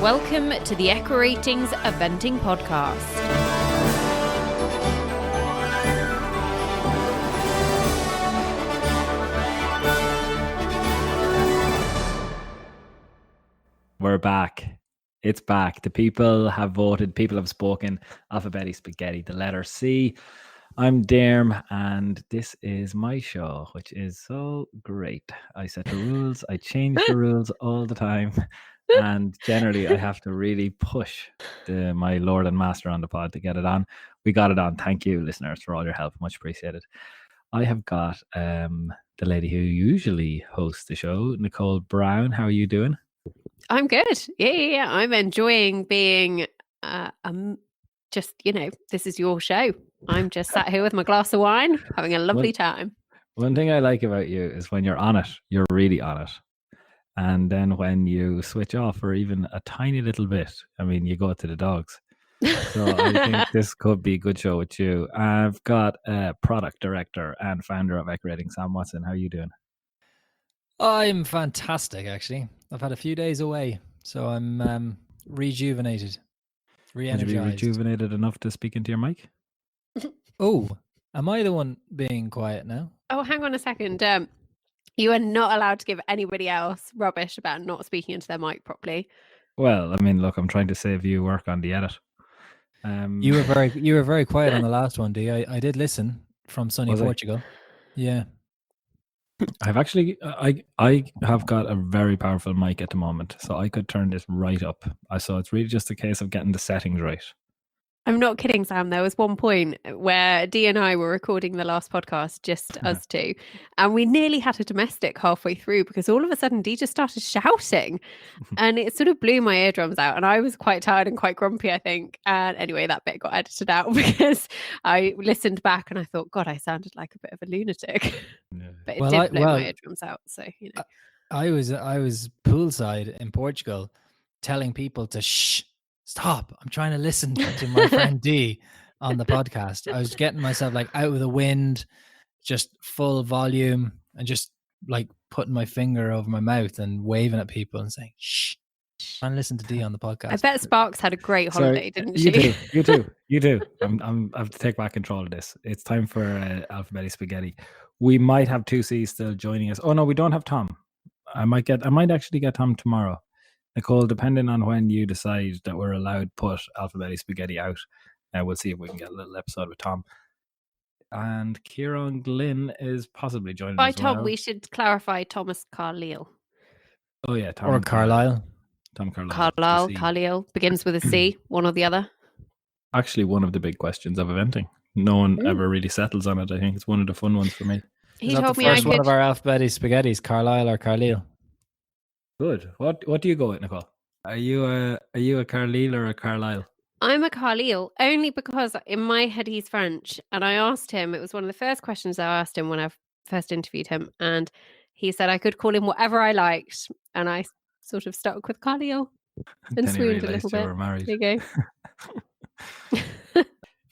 Welcome to the Echo Ratings Eventing Podcast. We're back. It's back. The people have voted. People have spoken. Alphabetti Spaghetti, the letter C. I'm Diarm, and this is my show, which is so great. I set the rules. I change the rules all the time. And generally, I have to really push my Lord and Master on the pod to get it on. We got it on. Thank you, listeners, for all your help. Much appreciated. I have got the lady who usually hosts the show, Nicole Brown. How are you doing? I'm good. Yeah. I'm enjoying being just, this is your show. I'm just sat here with my glass of wine, having a lovely time. One thing I like about you is when you're on it, you're really on it. And then when you switch off for even a tiny little bit, I mean, you go to the dogs. So I think this could be a good show with you. I've got a product director and founder of Echo Ratings, Sam Watson. How are you doing? I'm fantastic, actually. I've had a few days away, so I'm rejuvenated, re-energized. Would you be rejuvenated enough to speak into your mic? Oh, am I the one being quiet now? Oh, hang on a second. You are not allowed to give anybody else rubbish about not speaking into their mic properly. Well, I mean, look, I'm trying to save you work on the edit. You were very quiet on the last one, Dee. I did listen from sunny Portugal. Yeah. I've actually, I have got a very powerful mic at the moment, so I could turn this right up. So it's really just a case of getting the settings right. I'm not kidding, Sam. There was one point where Dee and I were recording the last podcast, just us two, and we nearly had a domestic halfway through because all of a sudden Dee just started shouting and it sort of blew my eardrums out, and I was quite tired and quite grumpy, I think. And anyway, that bit got edited out because I listened back and I thought, God, I sounded like a bit of a lunatic. But it did blow my eardrums out. So, I was poolside in Portugal telling people to stop. I'm trying to listen to my friend Dee on the podcast. I was getting myself like out of the wind, just full volume, and just like putting my finger over my mouth and waving at people and saying, shh. And listen to Dee on the podcast. I bet Sparks had a great holiday, didn't she? You do. I have to take back control of this. It's time for Alphabetti Spaghetti. We might have 2C still joining us. Oh no, we don't have Tom. I might actually get Tom tomorrow. Nicole, depending on when you decide that we're allowed to put Alphabetti Spaghetti out, we'll see if we can get a little episode with Tom. And Kieran Glynn is possibly joining us. By Tom, we should clarify Thomas Car-lile. Oh yeah, Tom or Car-lile. Tom Car-lile. Car-lile, Car-lile begins with a C, one or the other. Actually, one of the big questions of eventing. No one ever really settles on it. I think it's one of the fun ones for me. He told me I could. One of our Alphabetti Spaghettis, Car-lile or Car-lile. Good. What do you go with, Nicole? Are you a Car-lile or a Car-lile? I'm a Car-lile, only because in my head he's French, and I asked him. It was one of the first questions I asked him when I first interviewed him, and he said I could call him whatever I liked, and I sort of stuck with Car-lile and swooned a little bit. Were married. There you go.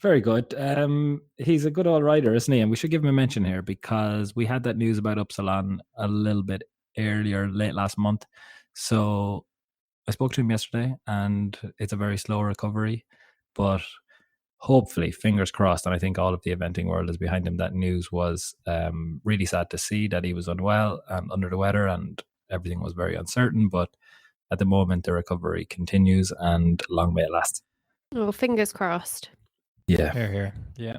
Very good. He's a good old writer, isn't he? And we should give him a mention here because we had that news about Upsilon a little bit earlier, late last month. So I spoke to him yesterday, and it's a very slow recovery, but hopefully, fingers crossed, and I think all of the eventing world is behind him. That news was really sad to see that he was unwell and under the weather, and everything was very uncertain, but at the moment the recovery continues, and long may it last. Oh, fingers crossed. Yeah. Here. Yeah.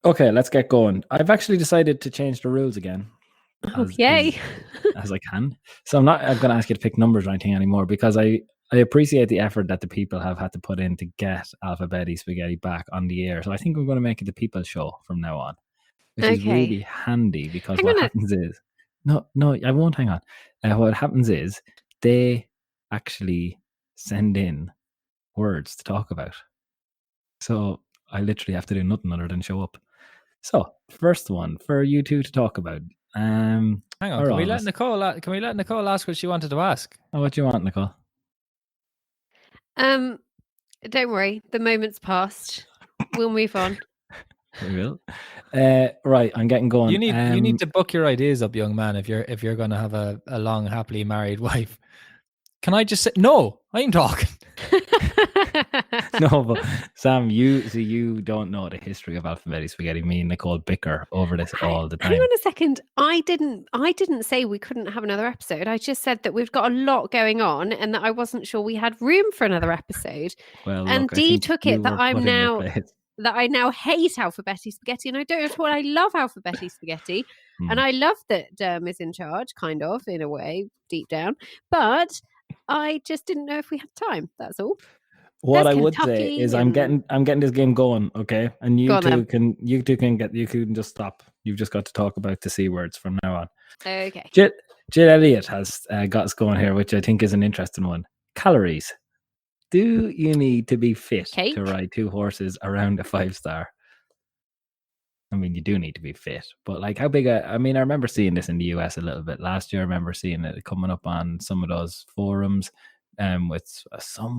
Okay, let's get going. I've actually decided to change the rules again. Yay. As I can. So I'm going to ask you to pick numbers or anything anymore because I appreciate the effort that the people have had to put in to get Alphabetti Spaghetti back on the air. So I think we're going to make it the people's show from now on, which is really handy because what happens is... No, I won't hang on. What happens is they actually send in words to talk about. So I literally have to do nothing other than show up. So first one for you two to talk about. Hang on, can we let Nicole ask what she wanted to ask? Oh, what do you want, Nicole? Don't worry, the moment's passed. We'll move on. We will. Right, I'm getting going. You need to book your ideas up, young man. If you're going to have a long, happily married wife, can I just say no? I'm talking. No, but Sam, you don't know the history of Alphabetti Spaghetti. Me and Nicole bicker over this all the Hang time. on a second. I didn't say we couldn't have another episode. I just said that we've got a lot going on and that I wasn't sure we had room for another episode. Well, And look, I Dee think took you it that were I'm put in your now place. that I now hate Alphabetti Spaghetti, and I don't at all. I love Alphabetti Spaghetti, Hmm. and I love that Derm is in charge, kind of, in a way, deep down. But I just didn't know if we had time. That's all. What There's I would say Kentucky is I'm getting this game going, okay? And Go you on two then. you can just stop. You've just got to talk about the C words from now on. Okay. Jill Elliott has got us going here, which I think is an interesting one. Calories. Do you need to be fit Cake? to ride 2 horses around a 5-star? I mean, you do need to be fit, but like how big I remember seeing this in the US a little bit last year. I remember seeing it coming up on some of those forums with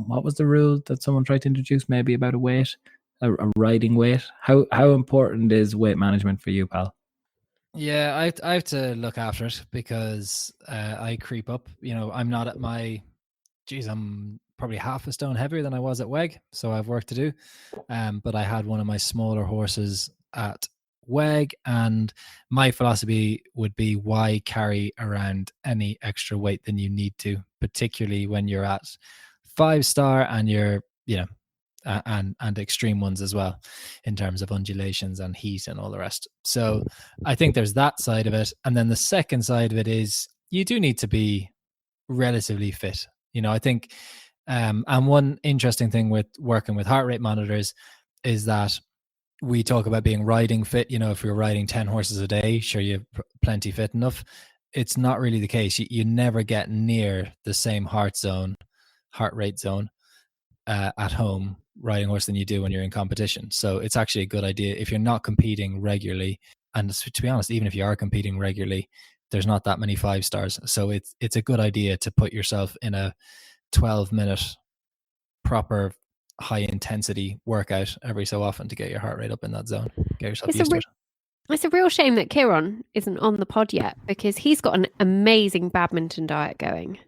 what was the rule that someone tried to introduce, maybe about a weight, a riding weight? How important is weight management for you, pal? Yeah, I have to look after it because I creep up. I'm not at my, I'm probably half a stone heavier than I was at WEG, so I have work to do. But I had one of my smaller horses at WEG, and my philosophy would be, why carry around any extra weight than you need to, particularly when you're at 5-star and you're, and extreme ones as well, in terms of undulations and heat and all the rest. So I think there's that side of it. And then the second side of it is you do need to be relatively fit. I think, and one interesting thing with working with heart rate monitors is that we talk about being riding fit. If you're riding 10 horses a day, sure, you're plenty fit enough. It's not really the case. You never get near the same heart rate zone at home riding horse than you do when you're in competition. So it's actually a good idea if you're not competing regularly. And to be honest, even if you are competing regularly, there's not that many 5-stars. So it's a good idea to put yourself in a 12-minute proper high intensity workout every so often to get your heart rate up in that zone. Get yourself used to it. It's a real shame that Kieran isn't on the pod yet, because he's got an amazing badminton diet going.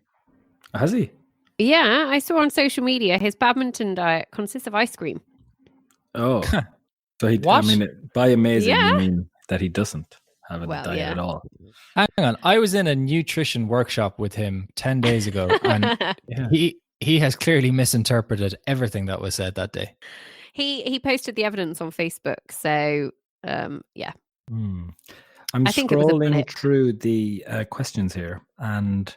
Has he? Yeah, I saw on social media his badminton diet consists of ice cream. Oh, so What? By amazing, Yeah. you mean that he doesn't have a diet at all? Hang on, I was in a nutrition workshop with him 10 days ago, and he has clearly misinterpreted everything that was said that day. He posted the evidence on Facebook, so yeah. I'm I think it was a scrolling blip. through the questions here, and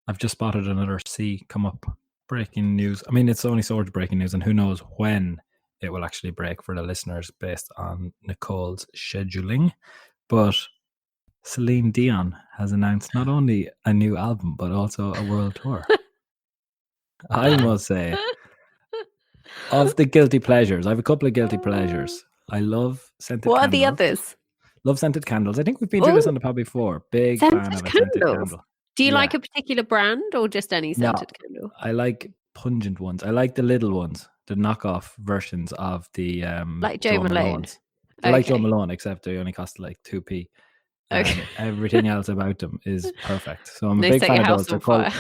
I've just spotted another C come up. Breaking news. I mean, it's only sort of breaking news, and who knows when it will actually break for the listeners based on Nicole's scheduling. But Celine Dion has announced not only a new album, but also a world tour. I must say, of the guilty pleasures, I have a couple of guilty pleasures. I love scented candles. What are the others? Love scented candles. I think we've been through this on the pod before. Big fan of a scented candle. Do you like a particular brand or just any scented candle? I like pungent ones. I like the little ones, the knockoff versions of the like Joe Malone. They're like Joe Malone, except they only cost like 2p. Okay. Everything else about them is perfect. So I'm a They big set fan your of house those. on fire.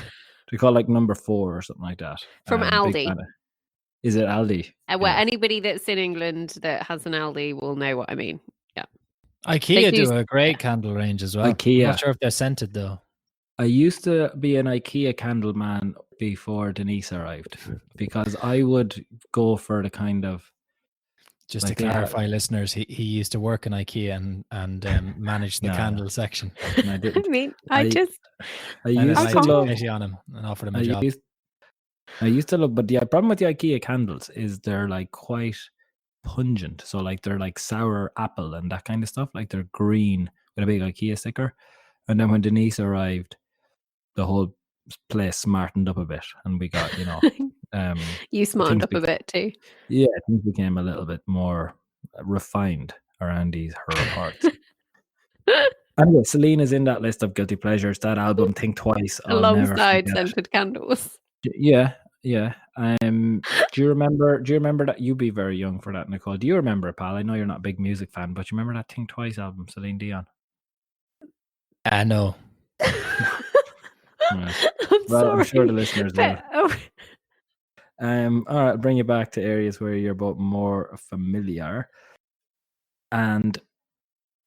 They're called like number 4 or something like that. From Aldi. Is it Aldi? Well, anybody that's in England that has an Aldi will know what I mean. Yeah. IKEA do a great candle range as well. IKEA. I'm not sure if they're scented though. I used to be an IKEA candle man before Denise arrived, because I would go for the kind of... Just to clarify, listeners, he used to work in IKEA and manage the candle section. And I didn't. I used to love on him and offered him a job. I used to love, but the problem with the IKEA candles is they're like quite pungent. So like they're like sour apple and that kind of stuff. Like they're green with a big IKEA sticker. And then when Denise arrived, the whole place smartened up a bit, and we got, you smartened up a bit too. Yeah, things became a little bit more refined around her parts. Anyway, Celine is in that list of guilty pleasures. That album, Think Twice, alongside scented candles. Yeah. Do you remember that? You'd be very young for that, Nicole. Do you remember it, pal? I know you're not a big music fan, but you remember that Think Twice album, Celine Dion? No. I'm sorry. I'm sure the listeners will. All right, I'll bring you back to areas where you're both more familiar. And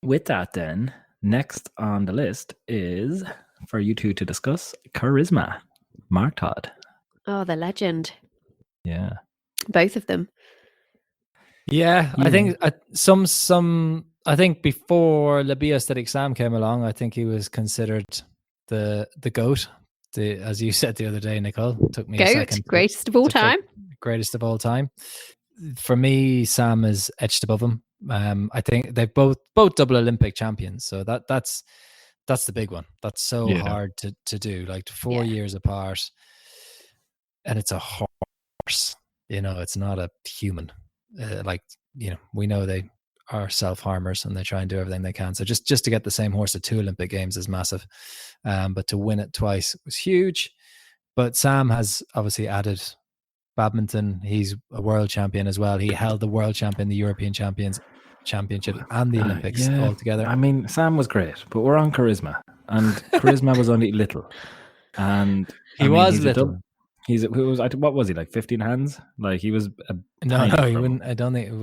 with that, then, next on the list is for you two to discuss charisma. Mark Todd. Oh, the legend. Yeah. Both of them. Yeah, I think I think before Le Biosthetic Sam came along, I think he was considered the GOAT. As you said the other day, Nicole, took me a GOAT, second. greatest of all time. Greatest of all time. For me, Sam is etched above him. I think they've both double Olympic champions, so that's the big one. That's so hard to do, like 4 years apart, and it's a horse. It's not a human. We know they are self-harmers and they try and do everything they can. So just to get the same horse at 2 Olympic Games is massive. But to win it twice was huge. But Sam has obviously added badminton. He's a world champion as well. He held the world champion, the European Championship and the Olympics all together. I mean, Sam was great, but we're on charisma. And charisma was only little. And he was little. What was he, like 15 hands? Like he was no, he wouldn't. I don't think he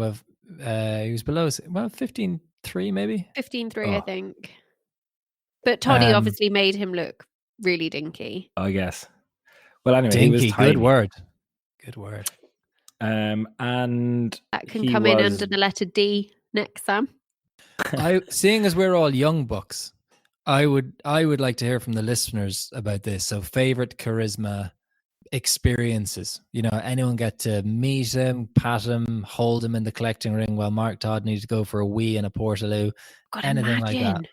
was below 15.3 maybe. 15.3, I think. But Toddy obviously made him look really dinky. I guess. Well, anyway, dinky, he was tiny. Good word. And that can come in under the letter D next, Sam. Seeing as we're all young bucks, I would like to hear from the listeners about this. So, favorite charisma experiences. Anyone get to meet him, pat him, hold him in the collecting ring while Mark Todd needs to go for a wee and a Portaloo? Anything like that?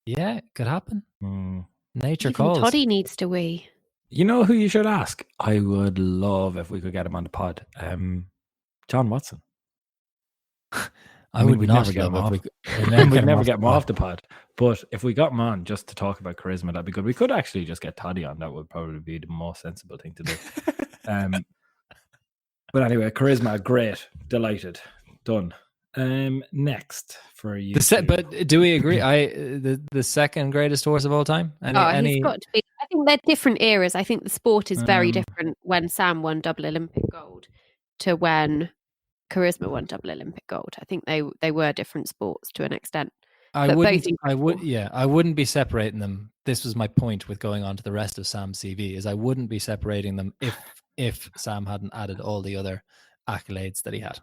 Yeah, it could happen. Nature calls. Toddy needs to wee. You know who you should ask? I would love if we could get him on the pod. John Watson. We'd never get him off the pod. But if we got him on just to talk about charisma, that'd be good. We could actually just get Toddy on. That would probably be the most sensible thing to do. But anyway, charisma, great, delighted, done. Next for you. But do we agree? The second greatest horse of all time. He's got to be. I think they're different eras. I think the sport is very different when Sam won double Olympic gold to when charisma won double Olympic gold. I think they were different sports to an extent. I wouldn't be separating them. This was my point with going on to the rest of Sam's CV, is I wouldn't be separating them if Sam hadn't added all the other accolades that he had.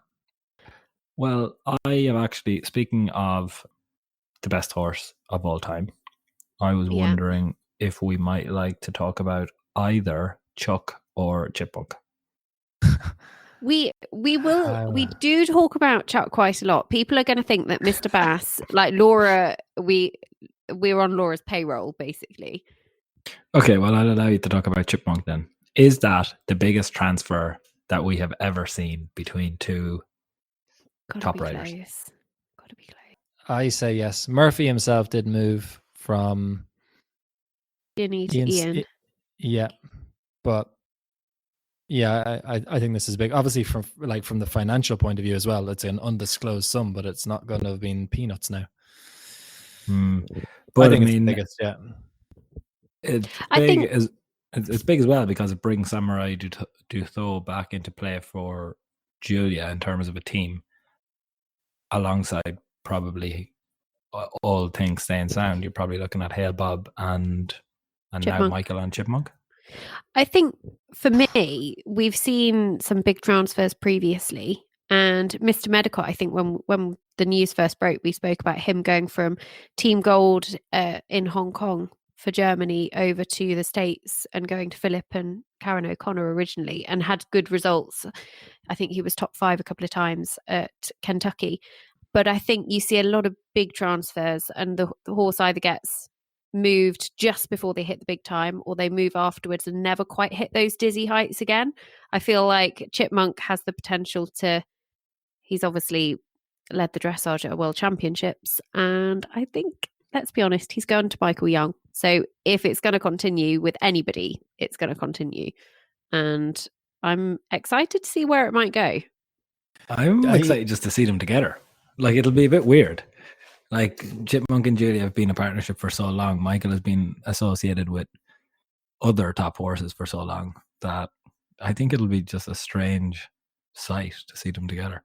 Well, I am actually, speaking of the best horse of all time, I was wondering if we might like to talk about either Chuck or Chipmunk. We do talk about Chuck quite a lot. People are going to think that Mr. Bass, like Laura, we're on Laura's payroll, basically. Okay, well, I'll allow you to talk about Chipmunk then. Is that the biggest transfer that we have ever seen between two top riders? Gotta be close. I say yes. Murphy himself did move from Ginny to Ian. Yeah, but yeah, I think this is big. Obviously, from the financial point of view as well, it's an undisclosed sum, but it's not going to have been peanuts now. But I think it's the biggest. Yeah, it's big as well because it brings Samurai Dutho back into play for Julia in terms of a team, alongside probably all things staying sound. You're probably looking at Hale Bob and now Michael and Chipmunk. I think for me, we've seen some big transfers previously, and Mr. Medicott, I think when the news first broke, we spoke about him going from Team Gold in Hong Kong for Germany over to the States and going to Philip and Karen O'Connor originally, and had good results. I think he was top 5 a couple of times at Kentucky. But I think you see a lot of big transfers, and the horse either gets moved just before they hit the big time, or they move afterwards and never quite hit those dizzy heights again. I feel like Chipmunk has the potential he's obviously led the dressage at World Championships, and I think, let's be honest, he's going to Michael Young. So if it's going to continue with anybody, it's going to continue. And I'm excited to see where it might go. I'm excited just to see them together. Like, it'll be a bit weird. Like, Chipmunk and Julia have been a partnership for so long. Michael has been associated with other top horses for so long that I think it'll be just a strange sight to see them together.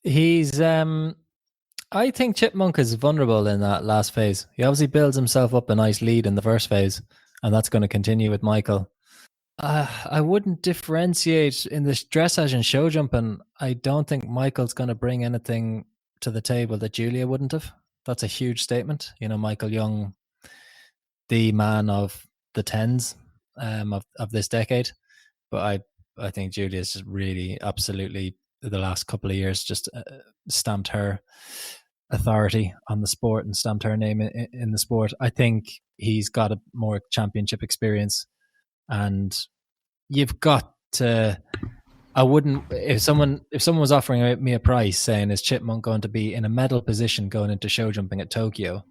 He's I think Chipmunk is vulnerable in that last phase. He obviously builds himself up a nice lead in the first phase, and that's going to continue with Michael. I wouldn't differentiate in the dressage and show jumping. I don't think Michael's going to bring anything to the table that Julia wouldn't have. That's a huge statement. You know, Michael Young, the man of the tens of this decade. But I think Julia's just really absolutely the last couple of years just stamped her authority on the sport and stamped her name in the sport. I think he's got a more championship experience, and you've got to. I wouldn't if someone was offering me a price saying is Chipmunk going to be in a medal position going into show jumping at Tokyo,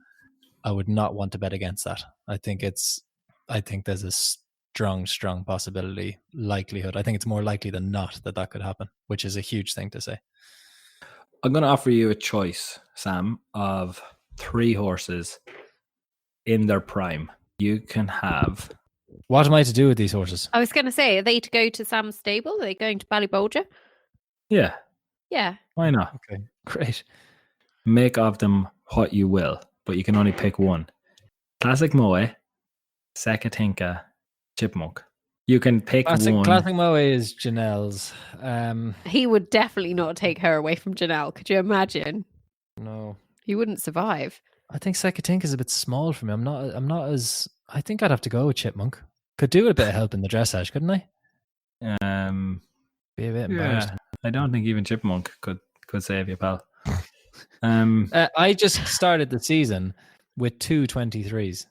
I would not want to bet against that. I think there's a strong likelihood. I think it's more likely than not that could happen, which is a huge thing to say. I'm going to offer you a choice, Sam, of 3 horses in their prime. You can have. What am I to do with these horses? I was going to say, are they to go to Sam's stable? Are they going to Ballybolger? Yeah. Yeah. Why not? Okay, great. Make of them what you will, but you can only pick one. Classic Moe, Sekatinka, Chipmunk. You can pick one. Classic Moe is Janelle's. He would definitely not take her away from Janelle. Could you imagine? No. He wouldn't survive. I think Sekatinka is a bit small for me. I'm not as. I think I'd have to go with Chipmunk. Could do with a bit of help in the dressage, couldn't I? Be a bit embarrassed. I don't think even Chipmunk could save you, pal. I just started the season with 2 23s.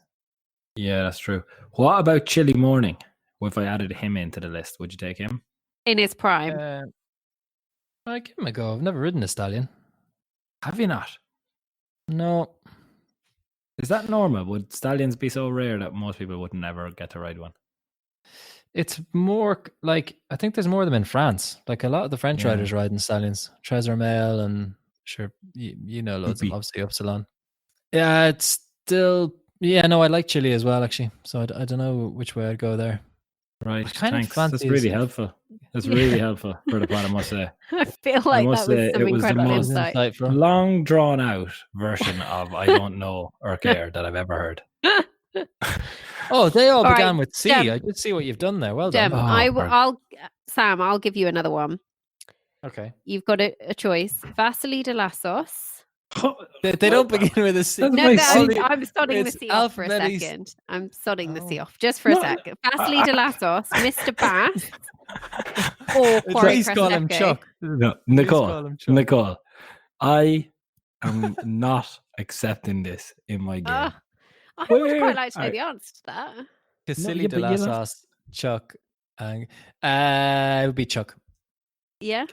Yeah, that's true. What about Chilly Morning? If I added him into the list, would you take him? In his prime. I'd give him a go. I've never ridden a stallion. Have you not? No. Is that normal? Would stallions be so rare that most people wouldn't ever get to ride one? It's more like, I think there's more of them in France. Like a lot of the French riders riding stallions. Trezormel and sure, you know loads of them, obviously Upsilon. Yeah, it's still, I like Chile as well, actually. So I don't know which way I'd go there. Right, thanks. That's really helpful. That's really helpful for the pod, I must say. I feel like that was some incredible insight. Long drawn out version of I don't know or care that I've ever heard. Oh, they all began with C. I did see what you've done there. Well done. Sam, I'll give you another one. Okay. You've got a choice. Vasily de Lassos. They don't begin with a C. No, I'm sodding the C off for a second. I'm sodding the C off just for a sec. Vasily de Lassos, Mr. Bass, or Please call him Chuck. No, Nicole, I am not accepting this in my game. I would quite like to know the answer to that. Vasily de Lassos, Chuck, and it would be Chuck. Yeah.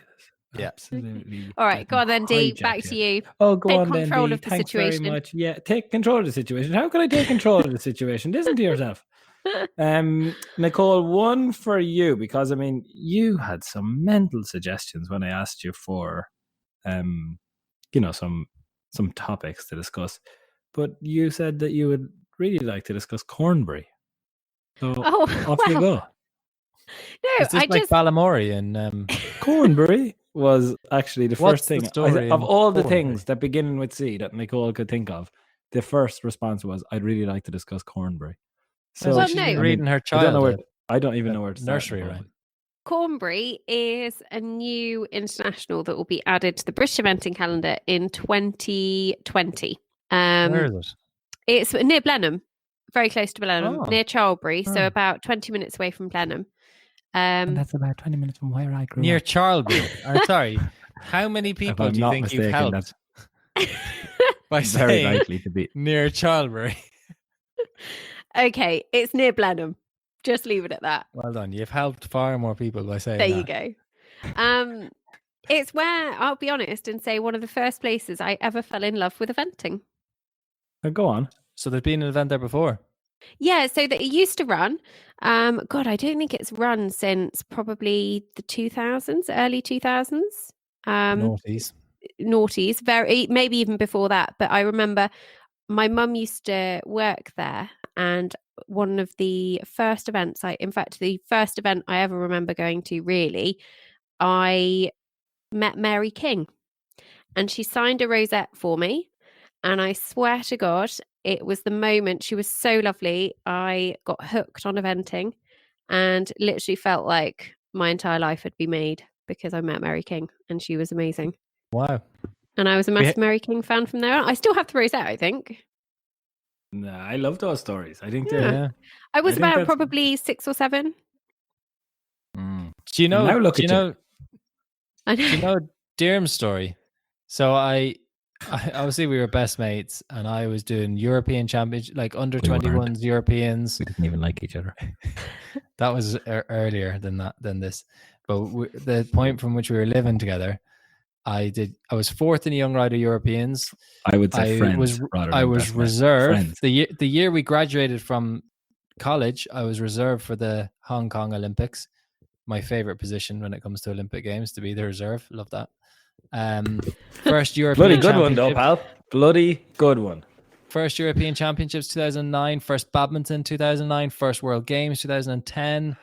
Yeah, absolutely. All right, go on then, Dee. Back to you. Oh, go take on then, control Dee. of the Thanks situation. very much. Yeah, take control of the situation. How can I take control of the situation? Listen to yourself. Nicole, one for you, because I mean, you had some mental suggestions when I asked you for, some topics to discuss, but you said that you would really like to discuss Cornbury. So off you go. No, is this like Balamori and Cornbury was actually the first thing of all the Cornbury? things that begin with C that Nicole could think of. The first response was, "I'd really like to discuss Cornbury." So she's reading her child. I don't even know where to nursery, start. Right? Cornbury is a new international that will be added to the British eventing calendar in 2020. Where is it? It's near Blenheim, very close to Blenheim, near Charlbury, so about 20 minutes away from Blenheim. And that's about 20 minutes from where I grew near up. Charlbury. Sorry, how many people do you think you've helped by very saying likely to be near Charlbury? Okay, it's near Blenheim. Just leave it at that. Well done. You've helped far more people by saying there that. You go. It's where, I'll be honest and say, one of the first places I ever fell in love with eventing. Go on. So there's been an event there before? Yeah, so that it used to run. God, I don't think it's run since probably the 2000s, early 2000s. Noughties, maybe even before that. But I remember my mum used to work there, and one of the first events in fact, the first event I ever remember going to, really, I met Mary King and she signed a rosette for me. And I swear to God, it was the moment. She was so lovely. I got hooked on eventing and literally felt like my entire life had been made because I met Mary King and she was amazing. Wow. And I was a massive Mary King fan from there on. I still have the rosette, I think. Nah, I love those stories. I think Yeah. I was I think about that's- probably 6 or 7. Do you know? now look do you at you. know? I Do you know Diarm's story? So I obviously we were best mates, and I was doing European Championship, like under We weren't. 21s Europeans. We didn't even like each other. That was earlier than this. But the point from which we were living together, I was fourth in the Young Rider Europeans. I would say friends. I was reserved. Friends. The year we graduated from college, I was reserved for the Hong Kong Olympics. My favorite position when it comes to Olympic Games, to be the reserve. Love that. First European Bloody good one, though, pal. Bloody good one. First European Championships 2009, first badminton 2009, first World Games 2010,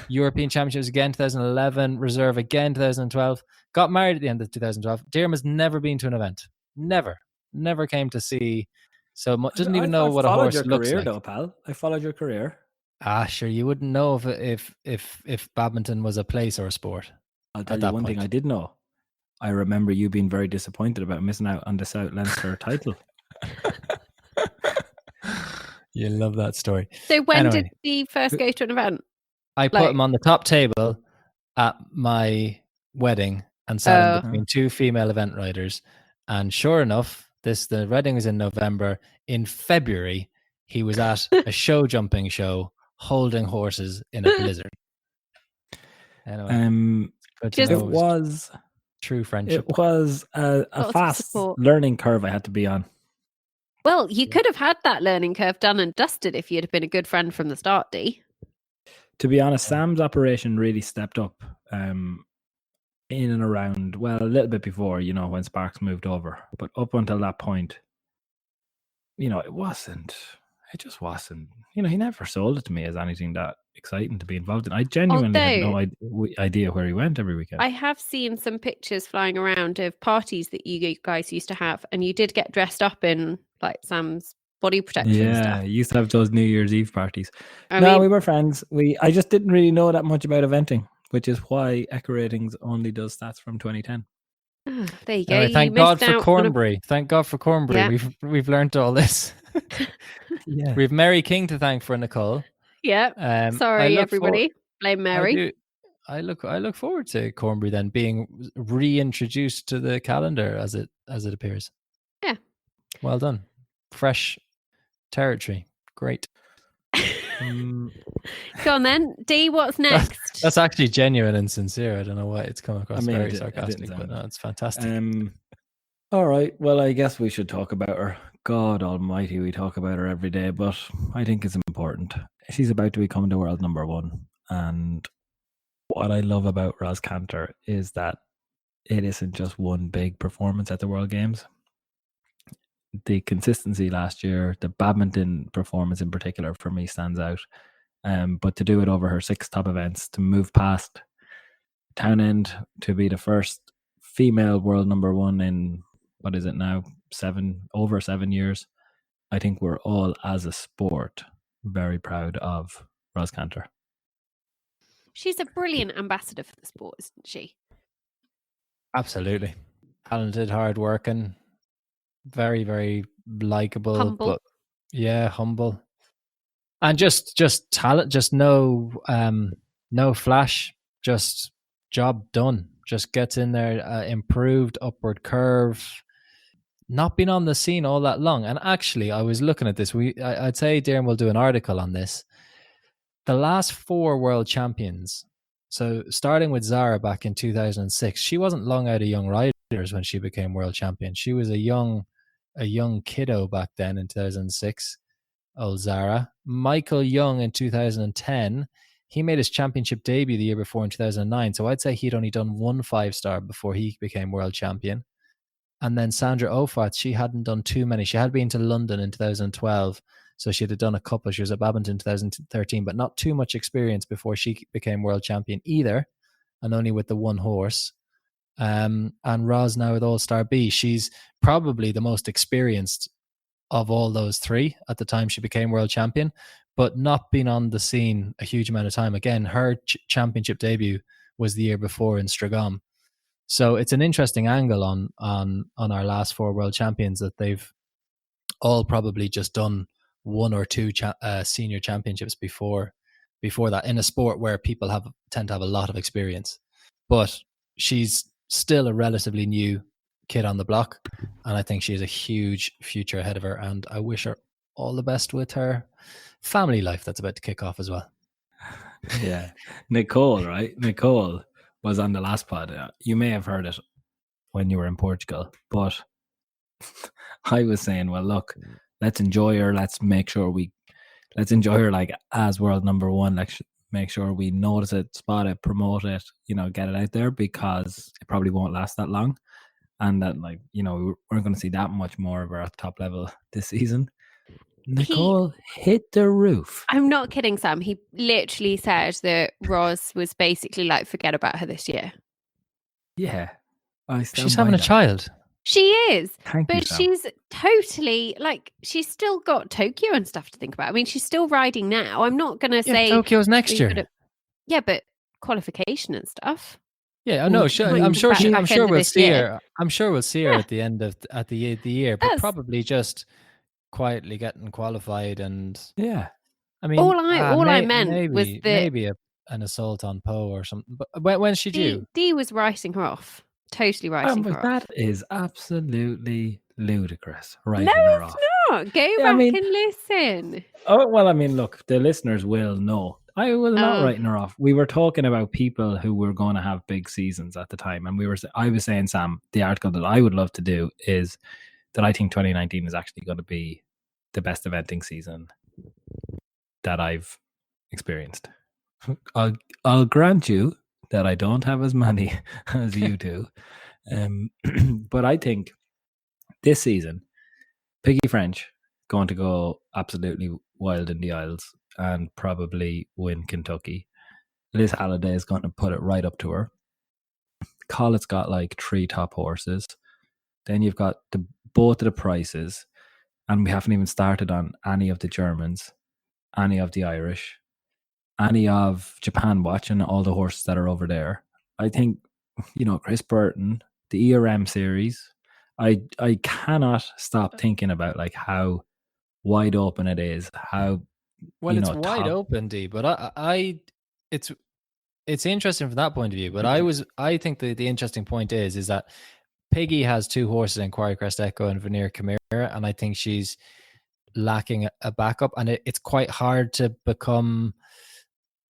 European Championships again 2011, reserve again 2012. Got married at the end of 2012. Diarm has never been to an event. Never came to see so much. Doesn't even know what a horse looks like. Though, pal. I followed your career. Sure. You wouldn't know if badminton was a place or a sport. I'll tell you one thing I did know. I remember you being very disappointed about missing out on the South Leinster title. You love that story. So when did he first go to an event? I put him on the top table at my wedding and sat in between two female event riders. And sure enough, the wedding was in November. In February, he was at a show jumping show holding horses in a blizzard. Anyway, it was true friendship. It was a fast learning curve I had to be on. Well, you could have had that learning curve done and dusted if you'd have been a good friend from the start, Dee. To be honest, Sam's operation really stepped up in and around, well, a little bit before, when Sparks moved over. But up until that point, it just wasn't, he never sold it to me as anything that exciting to be involved in. I genuinely had no idea where he went every weekend. I have seen some pictures flying around of parties that you guys used to have, and you did get dressed up in like Sam's body protection stuff. Yeah, used to have those New Year's Eve parties. We were friends. I just didn't really know that much about eventing, which is why Echo Ratings only does stats from 2010. There you go. Anyway, thank God for Cornbury. Thank God for Cornbury. Yeah. We've learned all this. Yeah. We've Mary King to thank for Nicole. Yeah. Sorry, everybody. Blame Mary. I look forward to Cornbury then being reintroduced to the calendar as it appears. Yeah. Well done. Fresh territory. Great. Go on then. Dee, what's next? That's actually genuine and sincere. I don't know why it's come across very sarcastic, but no, it's fantastic. All right. Well, I guess we should talk about her. God almighty, we talk about her every day, but I think it's important. She's about to become the world number one. And what I love about Ros Cantor is that it isn't just one big performance at the World Games. The consistency last year, the badminton performance in particular for me stands out. But to do it over her 6 top events, to move past Townend to be the first female world number one in, what is it now, over 7 years. I think we're all, as a sport, very proud of Ros Cantor. She's a brilliant ambassador for the sport, isn't she? Absolutely. Talented, hardworking, very, very likable. Humble. But humble. And just talent, just no flash, just job done. Just gets in there, improved upward curve. Not been on the scene all that long. And actually, I was looking at this. I'd say Diarm will do an article on this. The last 4 world champions, so starting with Zara back in 2006, she wasn't long out of young riders when she became world champion. She was a young kiddo back then in 2006, old Zara. Michael Young in 2010, he made his championship debut the year before in 2009. So I'd say he'd only done 1 5-star before he became world champion. And then Sandra Ofat, she hadn't done too many. She had been to London in 2012, So she'd have done a couple. She was at Badminton in 2013, but not too much experience before she became world champion either, and only with the one horse. And Roz now with All-Star B. She's probably the most experienced of all those three at the time she became world champion, but not been on the scene a huge amount of time. Again, her championship debut was the year before in Stragom. So it's an interesting angle on our last four world champions that they've all probably just done one or two senior championships before that in a sport where people tend to have a lot of experience. But she's still a relatively new kid on the block, and I think she has a huge future ahead of her, and I wish her all the best with her family life that's about to kick off as well. Yeah. Nicole was on the last pod. You may have heard it when you were in Portugal, but I was saying, well, look, let's enjoy her. Let's enjoy her like as world number one. Let's make sure we notice it, spot it, promote it, get it out there, because it probably won't last that long. And that, we weren't going to see that much more of her at the top level this season. Nicole hit the roof. I'm not kidding, Sam. He literally said that Roz was basically like, forget about her this year. Yeah. She's having a child. She is. Thank you, Sam. She's totally she's still got Tokyo and stuff to think about. I mean, she's still riding now. I'm not going to say Tokyo's next year. Yeah, but qualification and stuff. Yeah, I know. I'm sure we'll see her. I'm sure we'll see her at the end of the year, but probably just quietly getting qualified. And yeah, I mean, all I meant was that maybe an assault on Poe or something. But when's she due? Dee was writing her off. Totally writing her off. That is absolutely ludicrous. No, it's not. Go back and listen. Oh well, I mean, look, the listeners will know. I will not writing her off. We were talking about people who were going to have big seasons at the time, and I was saying, Sam, the article that I would love to do is that I think 2019 is actually going to be the best eventing season that I've experienced. I'll grant you that I don't have as many as you do, but I think this season, Piggy French going to go absolutely wild in the Isles and probably win Kentucky. Liz Halliday is going to put it right up to her. Collett's got like 3 top horses. Then you've got both of the prices, and we haven't even started on any of the Germans, any of the Irish, any of Japan Watch, and all the horses that are over there. I think, Chris Burton, the ERM series, I cannot stop thinking about like how wide open it is, how it's wide open, Dee, but it's interesting from that point of view. But I think the interesting point is that Piggy has 2 horses in Quarry Crest Echo and Veneer Chimera, and I think she's lacking a backup, and it's quite hard to become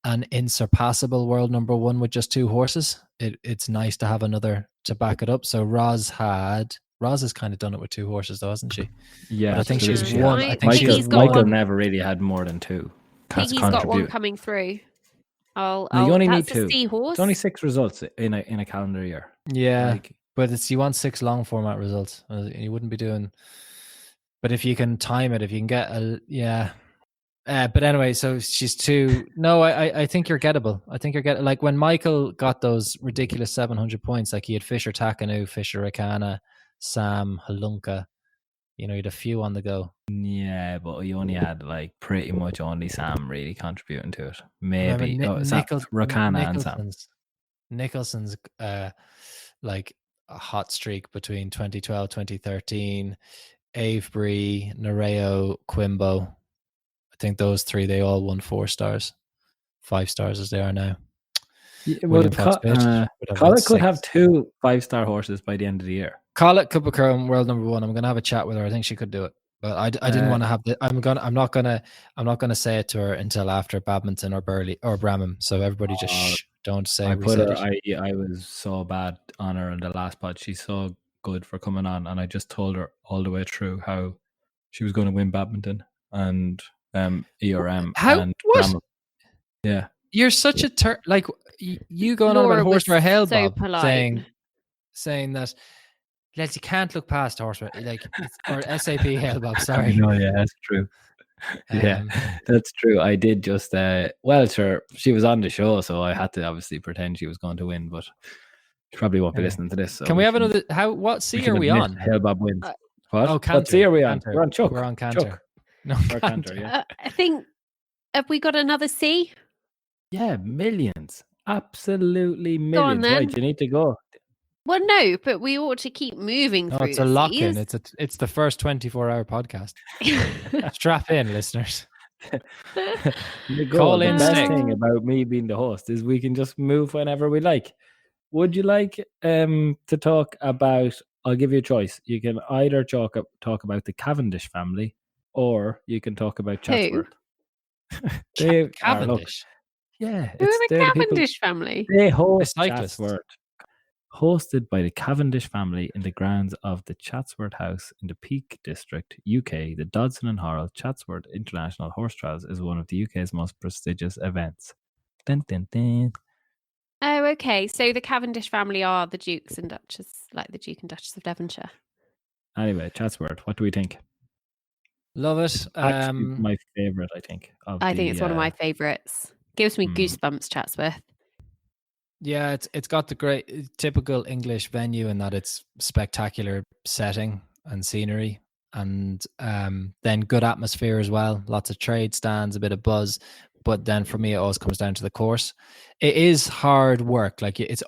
an insurpassable world number one with just 2 horses. It's nice to have another to back it up. So Roz has kind of done it with 2 horses, though, hasn't she? Yeah, but I think she's yeah. one. I think Michael never really had more than 2. Piggy's got one coming through. You only need 2. Seahorse. It's only 6 results in a calendar year. Yeah, but you want 6 long format results. You wouldn't be doing. But if you can time it, if you can get but anyway, so she's 2. No, I think you're gettable. I think you're gettable. Like when Michael got those ridiculous 700 points, like he had Fisher Takanu, Fisher Rakana, Sam, Halunka. You had a few on the go. Yeah, but you only had like pretty much only Sam really contributing to it. Maybe Rakana and Sam. Nicholson's like a hot streak between 2012, 2013. Avebury, Nereo, Quimbo. I think those 3, they all won 4 stars, 5 stars as they are now. Yeah, well, Collett could have 2 5-star horses by the end of the year. Collett could become world number one. I'm going to have a chat with her. I think she could do it, but I didn't want to have the. I'm not gonna say it to her until after Badminton or Burley or Bramham. So everybody just don't say. I was so bad on her in the last pod. She's so good for coming on, and I just told her all the way through how she was going to win Badminton and ERM. How what? Bramham. Yeah, you're such a like you going on about Horsewear Hale Bob saying that. Lads, you can't look past Horsewear or SAP Hale Bob. Sorry, no, yeah, that's true. Yeah, that's true. I did just well, sure, she was on the show, so I had to obviously pretend she was going to win, but she probably won't be listening to this. So Can we have another? What C are we admit on? Hellbob wins. Oh, What Cantor. C are we on? Cantor. We're on Chuck. We're on Cantor. Chuck. No, Or Cantor, yeah. I think, have we got another C? Yeah, millions. Absolutely Go on, millions. then. Right, you need to go. Well, no, but we ought to keep moving No, through it's a the lock-in. Cs. It's the first 24-hour podcast. Strap in, listeners. Nicole, Call the in best sick. thing about me being the host is we can just move whenever we like. Would you like to talk about? I'll give you a choice. You can either talk about the Cavendish family, or you can talk about Chatsworth. They are, look, Cavendish. yeah, Who are the they're people. Cavendish family? They host cyclists. Chatsworth, hosted by the Cavendish family in the grounds of the Chatsworth House in the Peak District, UK. The Dodson and Harald Chatsworth International Horse Trials is one of the UK's most prestigious events. Dun, dun, dun. Oh, okay. So the Cavendish family are the Dukes and Duchess, like the Duke and Duchess of Devonshire. Anyway, Chatsworth, what do we think? Love it. Actually, my favourite, I think. I think it's one of my favourites. Gives me goosebumps, Chatsworth. Yeah, it's got the great typical English venue in that it's spectacular setting and scenery, and then good atmosphere as well. Lots of trade stands, a bit of buzz. But then for me, it always comes down to the course. It is hard work. Like it's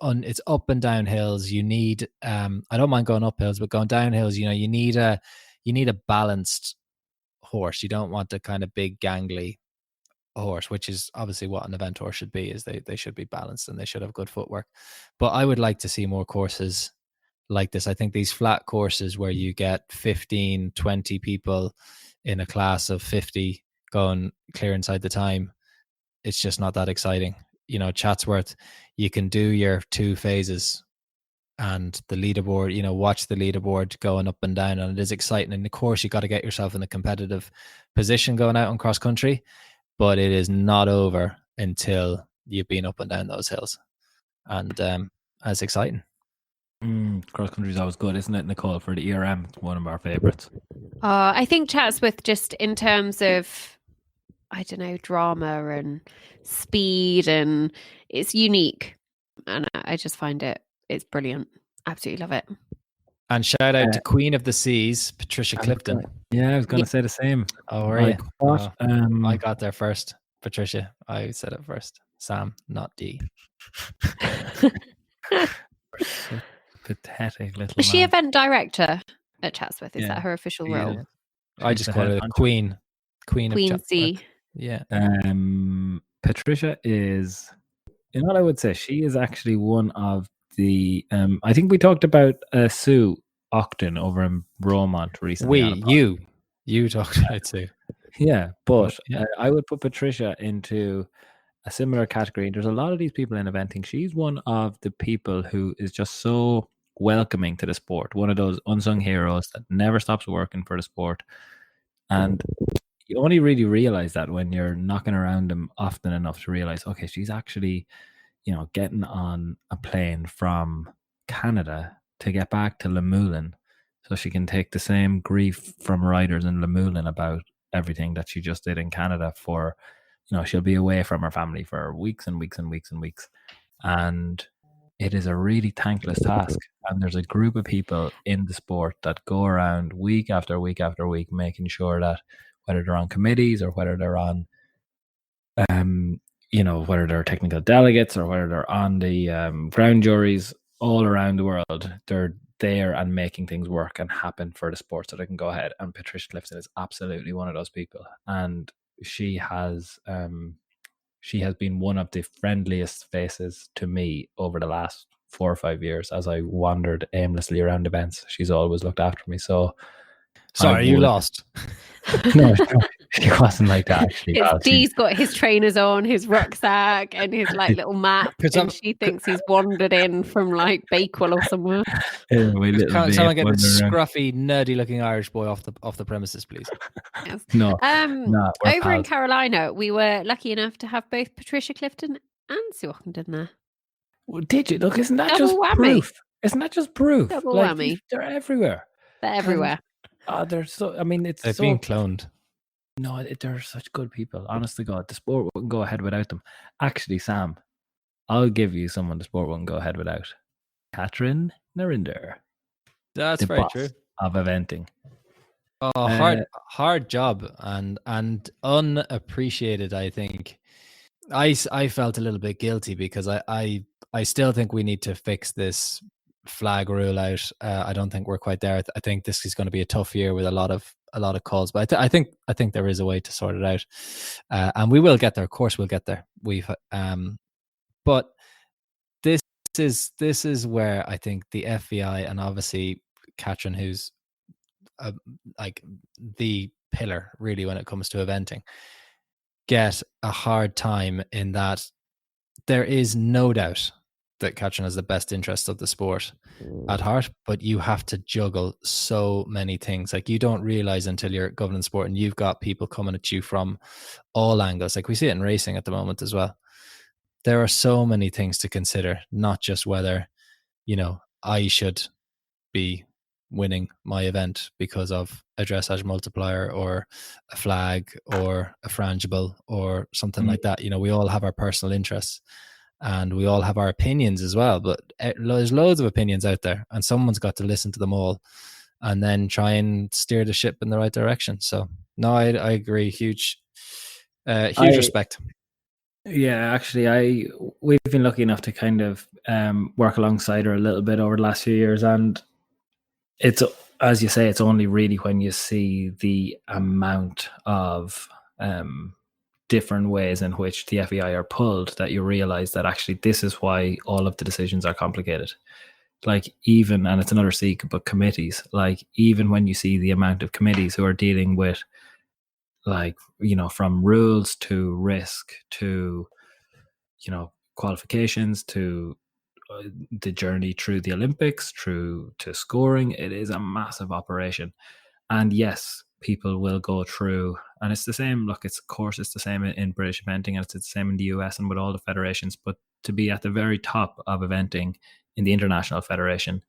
up and down hills. You need I don't mind going up hills, but going down hills, you need a balanced horse. You don't want the kind of big gangly horse, which is obviously what an event horse should be. Is they should be balanced and they should have good footwork. But I would like to see more courses like this. I think these flat courses where you get 15, 20 people in a class of 50 going clear inside the time, it's just not that exciting. Chatsworth, you can do your 2 phases and the leaderboard, watch the leaderboard going up and down, and it is exciting. And of course, you got to get yourself in a competitive position going out on cross country, but it is not over until you've been up and down those hills. And that's exciting. Cross country is always good, isn't it, Nicole? For the ERM, it's one of our favourites. I think Chatsworth, just in terms of, I don't know, drama and speed, and it's unique, and I just find it's brilliant. Absolutely love it. And shout out to Queen of the Seas, Patricia Clifton. Yeah, I was going to say the same. Oh, were you? What? I got there first. Patricia, I said it first. Sam, not D. Pathetic little. Is she event director at Chatsworth? Is Yeah, that her official she role? is. I just call her Queen of Chatsworth. C. Yeah. Patricia is, what I would say, she is actually one of the. I think we talked about Sue Octon over in Bromont recently. You talked about Sue. Yeah, but I would put Patricia into a similar category. There's a lot of these people in eventing. She's one of the people who is just so welcoming to the sport. One of those unsung heroes that never stops working for the sport. And you only really realize that when you're knocking around them often enough to realize, okay, she's actually, getting on a plane from Canada to get back to Lemoulin so she can take the same grief from riders in Lemoulin about everything that she just did in Canada for, she'll be away from her family for weeks and weeks and weeks and weeks. And it is a really thankless task. And there's a group of people in the sport that go around week after week after week, making sure that whether they're on committees or whether they're on, whether they're technical delegates or whether they're on the ground juries all around the world, they're there and making things work and happen for the sport so they can go ahead. And Patricia Clifton is absolutely one of those people. And she has been one of the friendliest faces to me over the last 4 or 5 years as I wandered aimlessly around events. She's always looked after me. So sorry, you lost. No, she wasn't like that actually. Dee's got his trainers on, his rucksack, and his little map, and she thinks he's wandered in from Bakewell or somewhere. Can't someone get this scruffy, nerdy-looking Irish boy off the premises, please? Yes. No. Over in Carolina, we were lucky enough to have both Patricia Clifton and Sue Ockenden there. Well, did you? Look, isn't that Double just whammy. proof? Isn't that just proof? Double whammy. They're everywhere. They're everywhere. They're so. I mean, it's They've been cloned. No, they're such good people. Honest to God, the sport wouldn't go ahead without them. Actually, Sam, I'll give you someone the sport wouldn't go ahead without. Catherine Narinder, That's the very boss true. of eventing. Oh, hard job and unappreciated. I think I felt a little bit guilty because I still think we need to fix this flag rule out. I don't think we're quite there. I think this is going to be a tough year with a lot of calls, but I think there is a way to sort it out, and we will get there. Of course, we'll get there. But this is where I think the FEI and obviously Catherine, who's like the pillar really when it comes to eventing, get a hard time in that there is no doubt that Catherine has the best interests of the sport at heart, but you have to juggle so many things. Like, you don't realize until you're governing sport and you've got people coming at you from all angles. Like we see it in racing at the moment as well. There are so many things to consider, not just whether, I should be winning my event because of a dressage multiplier or a flag or a frangible or something like that. We all have our personal interests and we all have our opinions as well, but there's loads of opinions out there and someone's got to listen to them all and then try and steer the ship in the right direction. So no, I agree. Huge respect. Yeah, actually, we've been lucky enough to kind of work alongside her a little bit over the last few years, and it's, as you say, it's only really when you see the amount of different ways in which the FEI are pulled that you realize that actually this is why all of the decisions are complicated. Like, even, and it's another C, but committees, like even when you see the amount of committees who are dealing with, like, from rules to risk to, qualifications to the journey through the Olympics, through to scoring, it is a massive operation. And yes, people will go through, and it's the same. Look, it's the same in British eventing, and it's the same in the US and with all the federations. But to be at the very top of eventing in the International Federation,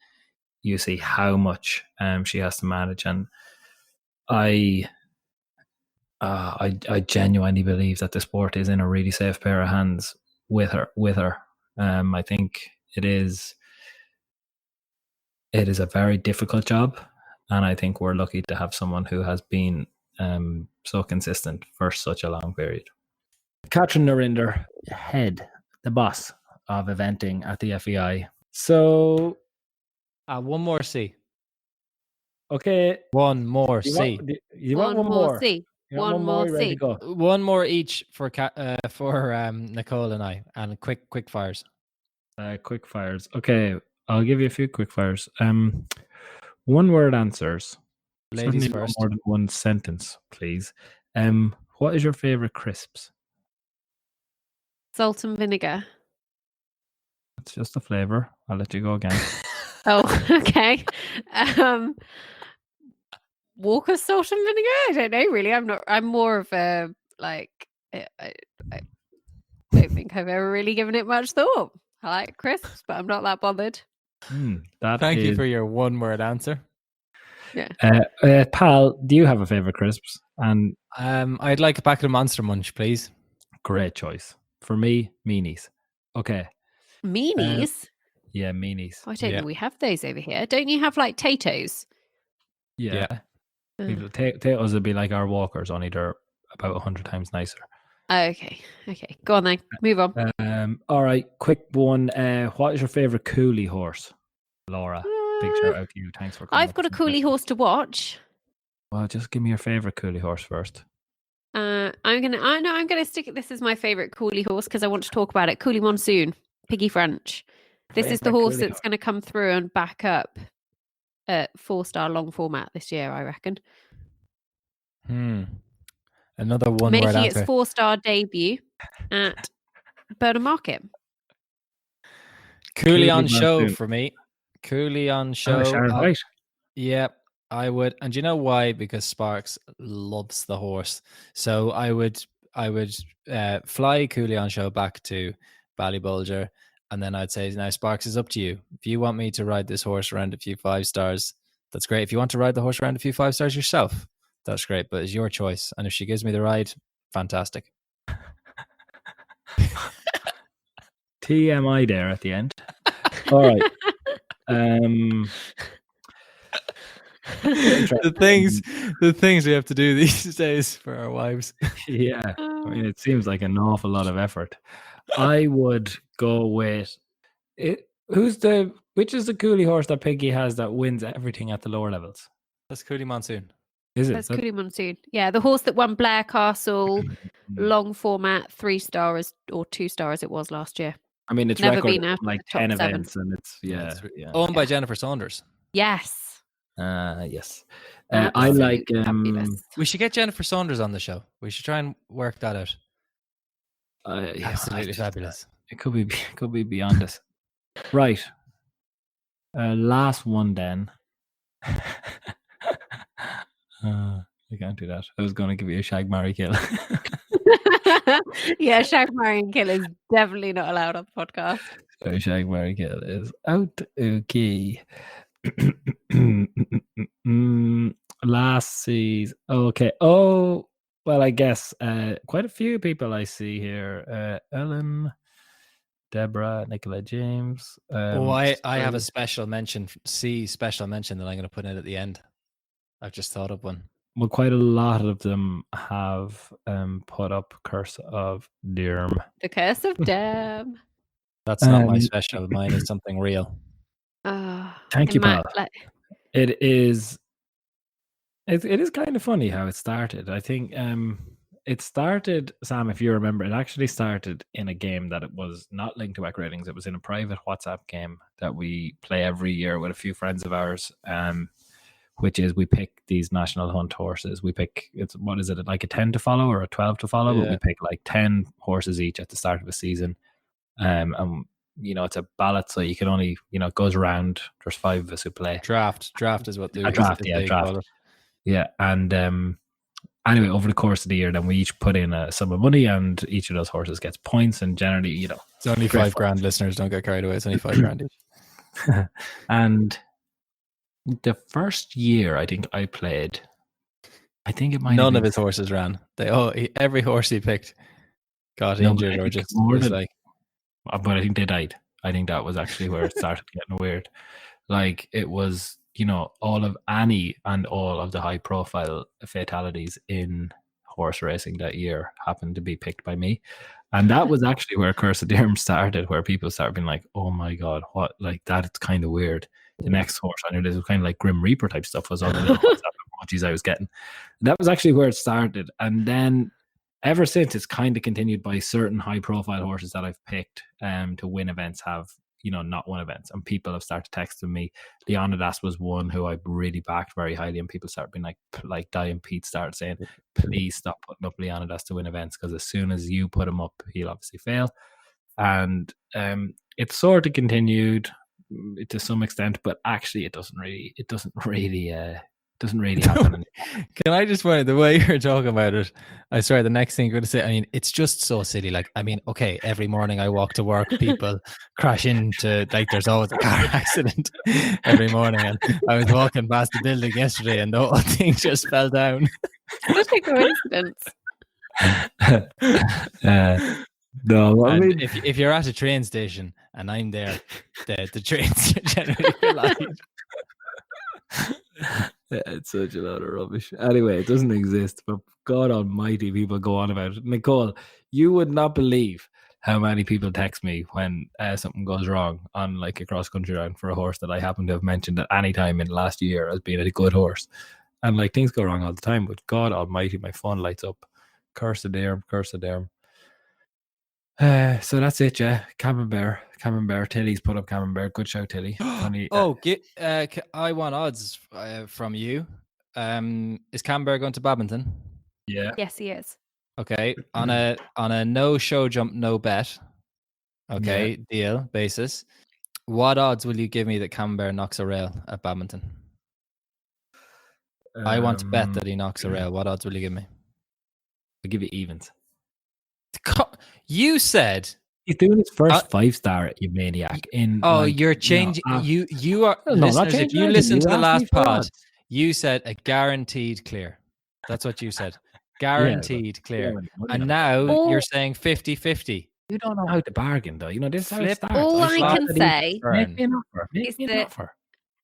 you see how much she has to manage. And I genuinely believe that the sport is in a really safe pair of hands with her. I think it is a very difficult job, and I think we're lucky to have someone who has been so consistent for such a long period. Catherine Narinder, the boss of eventing at the FEI. So, one more C. Okay. One more C. You want one more? C. You want one more? You ready to go? One more each for Nicole and I, and quick fires. Quick fires. Okay, I'll give you a few quick fires. One word answers. Ladies Certainly first. No more than one sentence, please. What is your favorite crisps? Salt and vinegar. It's just a flavor. I'll let you go again. Oh, okay. Walker salt and vinegar? I don't know, really. I'm more of a, like, I don't think I've ever really given it much thought. I like crisps, but I'm not that bothered. Thank you for your one word answer. Yeah. Pal, do you have a favorite crisps? And I'd like a packet of Monster Munch, please. Great choice. For me, meanies. Okay. Meanies? Yeah, meanies. I don't know we have those over here. Don't you have like Tato's? Yeah. Tato's would be like our Walkers, only they're about 100 times nicer. Okay. Go on then. Move on. All right, quick one. What is your favorite coolie horse? Laura, big shout out to you. Thanks for coming. I've got a coolie horse to watch. Well, just give me your favorite coolie horse first. I'm gonna stick. This is my favorite coolie horse because I want to talk about it. Coolie Monsoon, Piggy French. This is the horse that's going to come through and back up at 4-star long format this year, I reckon. Another one making word answer. its 4-star debut at Burnham Market. Coolie on show for me. Coolie on show. Sharon White. Yeah, I would. And do you know why? Because Sparks loves the horse. So I would fly Coolie on show back to Ballybulger, and then I'd say, now Sparks, is up to you. If you want me to ride this horse around a few 5 stars, that's great. If you want to ride the horse around a few 5 stars yourself, that's great. But it's your choice, and if she gives me the ride, fantastic. TMI there at the end. All right. the things we have to do these days for our wives. Yeah, I mean, it seems like an awful lot of effort. I would go with it. Which is the coolie horse that Piggy has that wins everything at the lower levels? That's Coolie Monsoon. Is it? That's Coolie Monsoon. Yeah, the horse that won Blair Castle, long format, 3 stars or 2 stars it was last year. I mean, it's Never recorded been out of like the top 10 7. events, and it's Owned by Jennifer Saunders. Yes. Yes. Absolute I like. fabulous. We should get Jennifer Saunders on the show. We should try and work that out. Yeah, Absolutely fabulous. It could be beyond this. Right. Last one then. I can't do that. I was going to give you a shag, marry, kill. Yeah, shag, marry, and kill is definitely not allowed on the podcast. So shag, marry, kill is out. Okay. Last season. Okay. Oh, well, I guess quite a few people I see here. Ellen, Deborah, Nicola James. I have a special mention that I'm going to put in at the end. I've just thought of one. Well, quite a lot of them have put up Curse of Diarm. The Curse of Diarm. That's not my special. Mine is something real. Thank you, pal. It is kind of funny how it started. I think it started, Sam, if you remember, it actually started in a game that it was not linked to WEC ratings. It was in a private WhatsApp game that we play every year with a few friends of ours, which is we pick these national hunt horses. We pick, what is it, like a 10 to follow or a 12 to follow? Yeah. But we pick like 10 horses each at the start of the season. And it's a ballot, so you can only, it goes around. There's 5 of us who play. Draft is what they draft. Yeah, and anyway, over the course of the year, then we each put in a sum of money, and each of those horses gets points. And generally, it's only $5,000. Listeners, don't get carried away. It's only $5,000 each. And the first year, I think I played. I think it might. None of his horses ran. Every horse he picked got injured or just like. But I think they died. I think that was actually where it started getting weird. Like it was, all of Annie and all of the high profile fatalities in horse racing that year happened to be picked by me. And that was actually where Curse of Diarm started, where people started being like, oh my God, what, like that, it's kind of weird. The next horse on your list was kind of like Grim Reaper type stuff, was all the little emojis I was getting. And that was actually where it started. And then ever since, it's kind of continued by certain high profile horses that I've picked to win events have, not won events. And people have started texting me. Leonidas was one who I really backed very highly, and people started being like Diane Pete started saying, please stop putting up Leonidas to win events, because as soon as you put him up, he'll obviously fail. And it sort of continued to some extent, but actually it doesn't really happen. Can I just point the way you're talking about it? I swear the next thing you're going to say, I mean, it's just so silly. Like, I mean, okay, every morning I walk to work, people crash into, like, there's always a car accident every morning. And I was walking past the building yesterday and the whole thing just fell down. Just a coincidence. No, I mean, if you're at a train station and I'm there, the trains generally collide. It's such a lot of rubbish. Anyway, it doesn't exist, but God almighty, people go on about it. Nicole, you would not believe how many people text me when something goes wrong on like a cross-country round for a horse that I happen to have mentioned at any time in the last year as being a good horse. And like things go wrong all the time, but God almighty, my phone lights up. Curse of Diarm. So that's it, yeah. Camembert, Tilly's put up Camembert. Good show, Tilly. I want odds from you. Is Camembert going to Badminton? Yeah. Yes, he is. Okay, on a no show jump, no bet. Okay, deal basis. What odds will you give me that Camembert knocks a rail at Badminton? I want to bet that he knocks a rail. What odds will you give me? I'll give you evens. You said he's doing his first 5-star, you maniac. You're changing. You are. No, listeners, if you listen to the last pod, you said a guaranteed clear. That's what you said. Guaranteed clear. And now now All- you're saying 50-50. you don't know how to bargain, though. You know, this is how it Flip. starts. All I flop can the say Make me an offer. Make is me an that offer.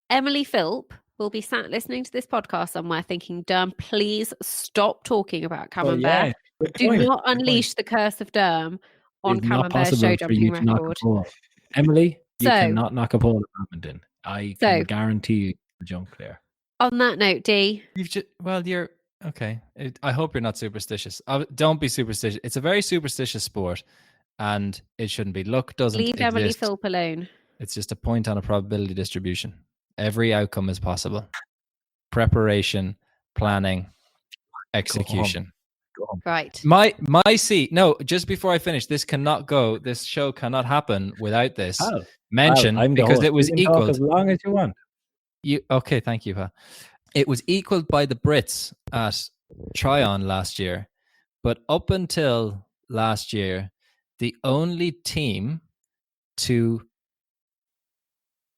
Emily Philp will be sat listening to this podcast somewhere thinking, Derm, please stop talking about Camembert. Good Do point, not good point. unleash the curse of Derm on It's not Camembert's possible show for you jumping to knock a record. pole. Emily, you So- cannot knock a pole at badminton. I So- can guarantee you the jump clear. On that note, D, You're okay. I hope you're not superstitious. Don't be superstitious. It's a very superstitious sport, and it shouldn't be. Luck doesn't leave exist. Emily Philp alone. It's just a point on a probability distribution. Every outcome is possible. Preparation, planning, execution. Go on. Right. My seat. No, just before I finish, this cannot go. This show cannot happen without this mention I'm the because host. it was You can talk equaled. as long as you want. Okay, thank you, Pa. It was equaled by the Brits at Tryon last year, but up until last year, the only team to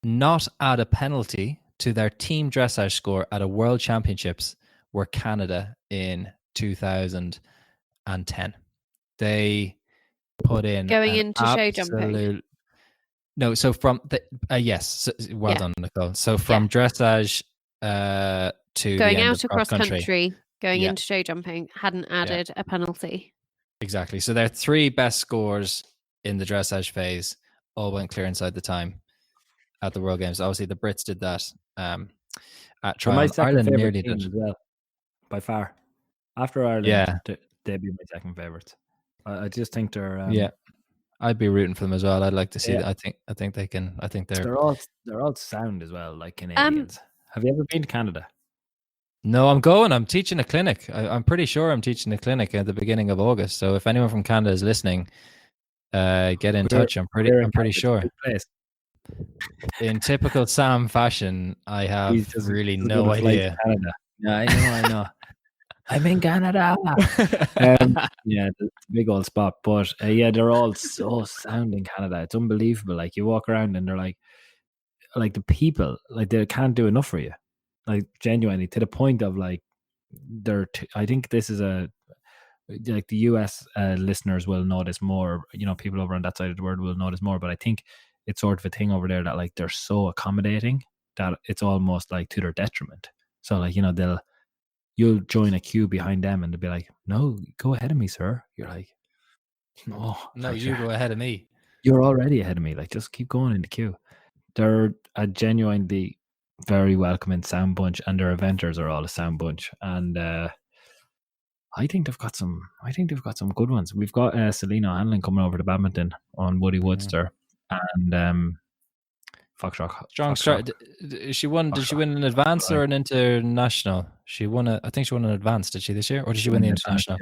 not add a penalty to their team dressage score at a World Championships were Canada in 2010. They put in Going an into show jumping. No, so from the yes, well Yeah. done, Nicole. So from dressage to Going the end out of across country. country, going Yeah. into show jumping, hadn't added a penalty. Exactly. So their three best scores in the dressage phase all went clear inside the time at the World Games. Obviously, the Brits did that at For Tryon. my second Ireland favorite nearly team did. as well, by far. After Ireland, Yeah. they'd be my second favorites. I just think they're Yeah, I'd be rooting for them as well. I'd like to see Yeah. that. I think they can. I think they're. they're all sound as well, like Canadians. Have you ever been to Canada? No, I'm going. I'm teaching a clinic. I'm pretty sure I'm teaching a clinic at the beginning of August. So if anyone from Canada is listening, get in touch. I'm pretty sure. Place. In typical Sam fashion, I have He's just- really just no gonna fly to idea. Canada. Yeah, I know. I'm in Canada. Yeah, it's a big old spot. But yeah, they're all so sound in Canada. It's unbelievable. Like you walk around and they're like the people, like they can't do enough for you. Like genuinely, to the point of like I think this is like the US listeners will notice more. You know, people over on that side of the world will notice more. But I think it's sort of a thing over there that like they're so accommodating that it's almost like to their detriment. So like, you know, you'll join a queue behind them and they'll be like, no, go ahead of me, sir. You're like, no, like, you go ahead of me. You're already ahead of me. Like, just keep going in the queue. They're a genuinely very welcoming sound bunch, and their eventers are all a sound bunch. And I think they've got some good ones. We've got Selena Hanlon coming over to badminton on Woody Woodster, and Foxrock. Strong start. She won. Did she win an advance or an international? I think she won an advance. Did she this year, or did she win the international?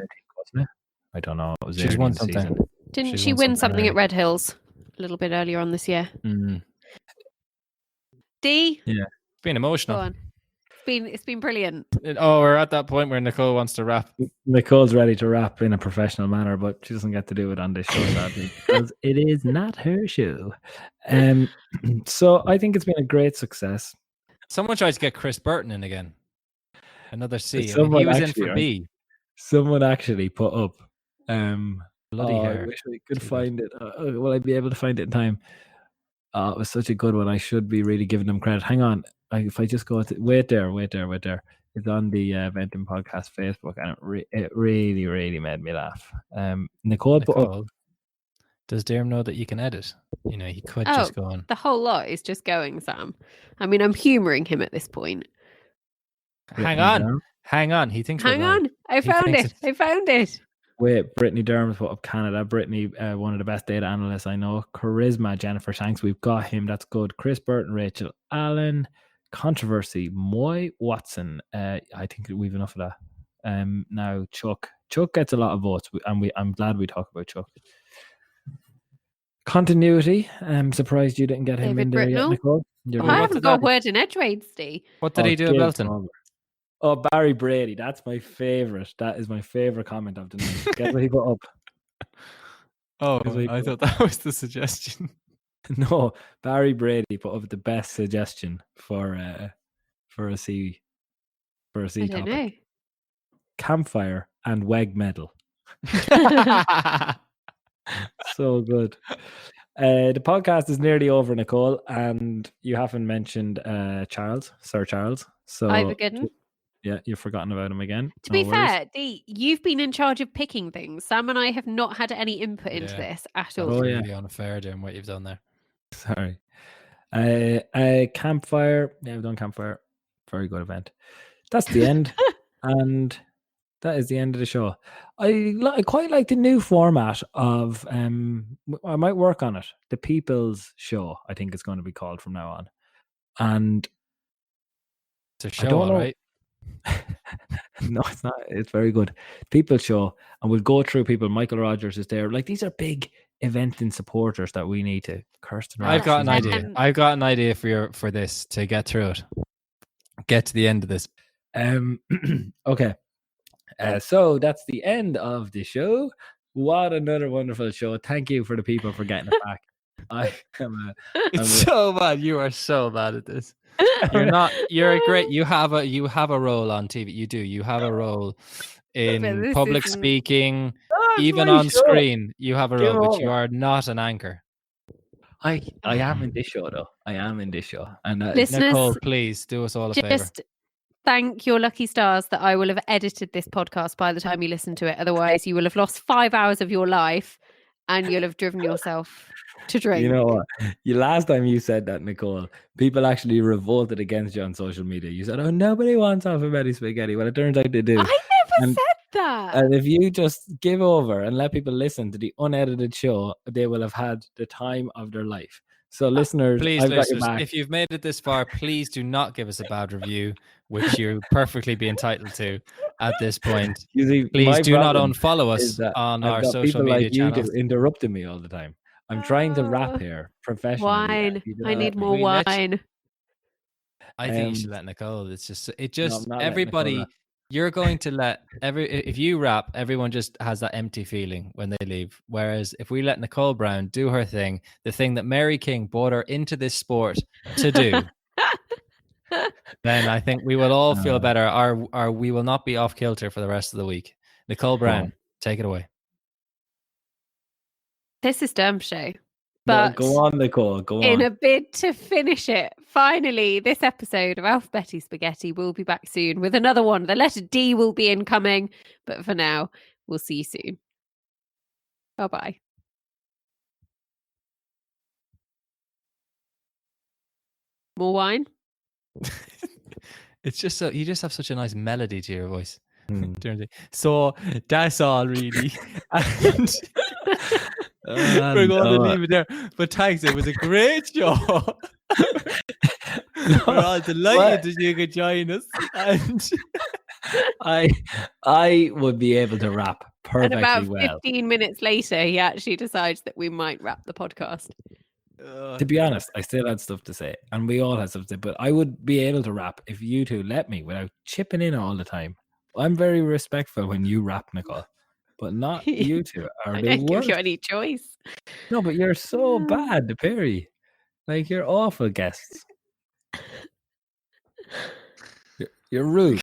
I don't know. It was She's won something. Didn't she win something at Red Hills a little bit earlier on this year? Mm. D? Yeah. It's been emotional. Go on. It's been brilliant. Oh, we're at that point where Nicole wants to wrap. Nicole's ready to wrap in a professional manner, but she doesn't get to do it on this show, sadly, because it is not her show. So I think it's been a great success. Someone tried to get Chris Burton in again. Another C. He was in for B. Someone actually put up. Bloody hair. I wish I could find it. Will I be able to find it in time? It was such a good one. I should be really giving them credit. Hang on. If I just go to wait there. It's on the Venting Podcast Facebook, and it really, really made me laugh. Nicole put up. Does Diarm know that you can edit? You know, he could just go on. The whole lot is just going, Sam. I mean, I'm humouring him at this point. Hang on. He thinks. Hang on. I found it. Wait, Brittany Dermot put up Canada. Brittany, one of the best data analysts I know. Charisma, Jennifer Shanks. We've got him. That's good. Chris Burton, Rachel Allen. Controversy, Moy Watson. I think we've enough of that. Now Chuck gets a lot of votes, and I'm glad we talk about Chuck. Continuity. I'm surprised you didn't get him in there yet, Nicole. I haven't got a word in edgeways, Steve. What did he do at Belton? Oh, Barry Brady. That's my favourite. That is my favourite comment of the night. Get what he put up. Oh, I thought that was the suggestion. No, Barry Brady put up the best suggestion for a C I don't know. campfire, and weg medal. So good. The podcast is nearly over, Nicole, and you haven't mentioned Sir Charles. So Ivor Gooden. Yeah, you've forgotten about him again. To be fair, Dee, you've been in charge of picking things. Sam and I have not had any input into this at all. That's really unfair, Jim, what you've done there. Sorry. Campfire. Yeah, we've done campfire. Very good event. That's the end. And that is the end of the show. I quite like the new format of I might work on it. The People's Show, I think it's going to be called from now on. And it's a show, all right? No, it's not. It's very good. People's Show, and we'll go through people. Michael Rogers is there. Like, these are big eventing supporters that we need to. Kirsten, I've got an idea. I've got an idea for this to get through it. Get to the end of this. Okay. So that's the end of the show. What another wonderful show. Thank you for the people for getting it back. It's so bad. You are so bad at this. You're a great. You have a role on TV. You do. You have a role in public speaking, even on screen. You have a role, but you are not an anchor. I am in this show, though. I am in this show. And listeners, Nicole, please do us all a favor. Just thank your lucky stars that I will have edited this podcast by the time you listen to it. Otherwise, you will have lost 5 hours of your life, and you'll have driven yourself to drink. You know what? Last time you said that, Nicole, people actually revolted against you on social media. You said, "Oh, nobody wants Alphabetti Spaghetti." Well, it turns out they do. I never said that. And if you just give over and let people listen to the unedited show, they will have had the time of their life. So, listeners, please, I've got your back. If you've made it this far, please do not give us a bad review, which you'll perfectly be entitled to at this point. Please do not unfollow us on our social media channels. You interrupting me all the time. I'm trying to rap here professionally. Wine. I need more wine. I think you should let Nicole. No, everybody. You're going to let if you rap, everyone just has that empty feeling when they leave. Whereas if we let Nicole Brown do her thing, the thing that Mary King brought her into this sport to do, then I think we will all feel better. We will not be off kilter for the rest of the week. Nicole Brown, take it away. This is Dermshay. But go on, Nicole. Go on. In a bid to finish it, finally, this episode of Alphabetti Spaghetti will be back soon with another one. The letter D will be incoming. But for now, we'll see you soon. Bye-bye. More wine? It's just you just have such a nice melody to your voice. So that's all, really. We're going to leave it there. But thanks, it was a great show. We're all delighted that you could join us. And I would be able to rap perfectly well. And about 15 minutes later, he actually decides that we might wrap the podcast. To be honest, I still had stuff to say, and we all had stuff to say, but I would be able to rap if you two let me without chipping in all the time. I'm very respectful when you rap, Nicole, but not you two. I don't give you any choice. No, but you're so bad, Perry. Like, you're awful guests. You're rude.